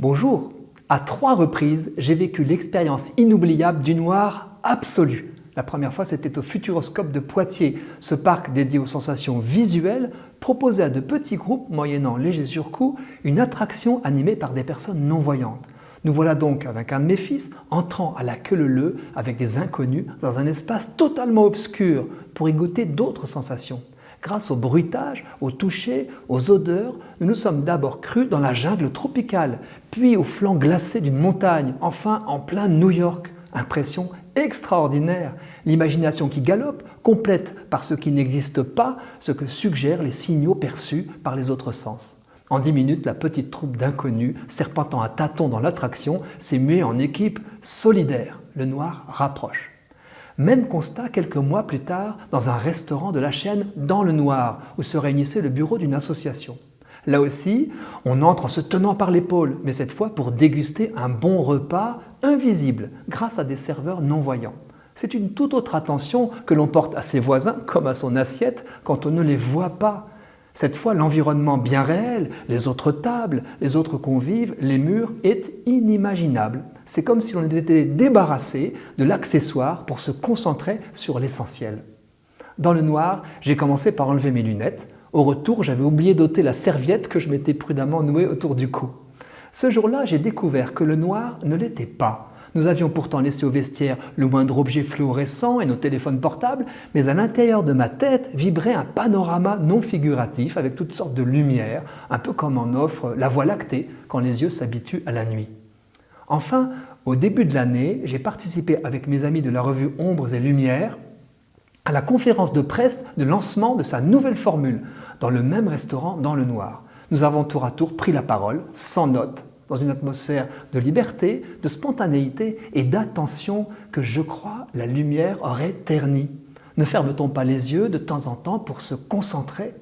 Bonjour, à 3 reprises, j'ai vécu l'expérience inoubliable du noir absolu. La première fois, c'était au Futuroscope de Poitiers. Ce parc dédié aux sensations visuelles proposait à de petits groupes, moyennant léger surcoût, une attraction animée par des personnes non-voyantes. Nous voilà donc, avec un de mes fils, entrant à la queue leu-leu avec des inconnus dans un espace totalement obscur pour y goûter d'autres sensations. Grâce au bruitage, au toucher, aux odeurs, nous nous sommes d'abord crus dans la jungle tropicale, puis au flanc glacé d'une montagne, enfin en plein New York. Impression extraordinaire, l'imagination qui galope complète par ce qui n'existe pas ce que suggèrent les signaux perçus par les autres sens. En 10 minutes, la petite troupe d'inconnus, serpentant à tâtons dans l'attraction, s'est muée en équipe solidaire. Le noir rapproche. Même constat quelques mois plus tard dans un restaurant de la chaîne Dans le Noir, où se réunissait le bureau d'une association. Là aussi, on entre en se tenant par l'épaule, mais cette fois pour déguster un bon repas invisible grâce à des serveurs non-voyants. C'est une toute autre attention que l'on porte à ses voisins comme à son assiette quand on ne les voit pas. Cette fois, l'environnement bien réel, les autres tables, les autres convives, les murs, est inimaginable. C'est comme si l'on était débarrassé de l'accessoire pour se concentrer sur l'essentiel. Dans le noir, j'ai commencé par enlever mes lunettes. Au retour, j'avais oublié d'ôter la serviette que je m'étais prudemment nouée autour du cou. Ce jour-là, j'ai découvert que le noir ne l'était pas. Nous avions pourtant laissé au vestiaire le moindre objet fluorescent et nos téléphones portables, mais à l'intérieur de ma tête vibrait un panorama non figuratif avec toutes sortes de lumières, un peu comme en offre la Voie lactée quand les yeux s'habituent à la nuit. Enfin, au début de l'année, j'ai participé avec mes amis de la revue Ombres et Lumières à la conférence de presse de lancement de sa nouvelle formule, dans le même restaurant Dans le Noir. Nous avons tour à tour pris la parole, sans notes, dans une atmosphère de liberté, de spontanéité et d'attention que je crois la lumière aurait ternie. Ne ferme-t-on pas les yeux de temps en temps pour se concentrer ?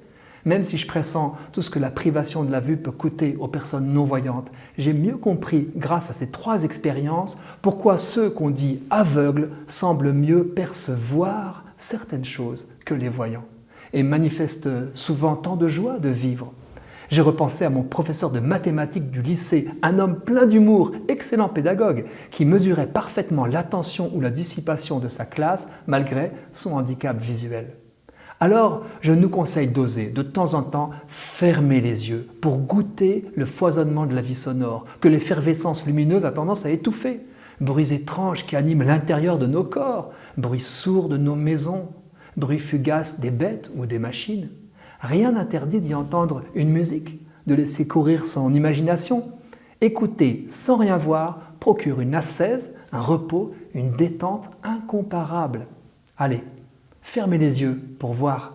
Même si je pressens tout ce que la privation de la vue peut coûter aux personnes non-voyantes, j'ai mieux compris, grâce à ces 3 expériences, pourquoi ceux qu'on dit aveugles semblent mieux percevoir certaines choses que les voyants et manifestent souvent tant de joie de vivre. J'ai repensé à mon professeur de mathématiques du lycée, un homme plein d'humour, excellent pédagogue, qui mesurait parfaitement l'attention ou la dissipation de sa classe malgré son handicap visuel. Alors, je nous conseille d'oser, de temps en temps, fermer les yeux pour goûter le foisonnement de la vie sonore, que l'effervescence lumineuse a tendance à étouffer. Bruits étranges qui animent l'intérieur de nos corps, bruits sourds de nos maisons, bruits fugaces des bêtes ou des machines. Rien n'interdit d'y entendre une musique, de laisser courir son imagination. Écouter sans rien voir procure une ascèse, un repos, une détente incomparable. Allez, fermez les yeux pour voir.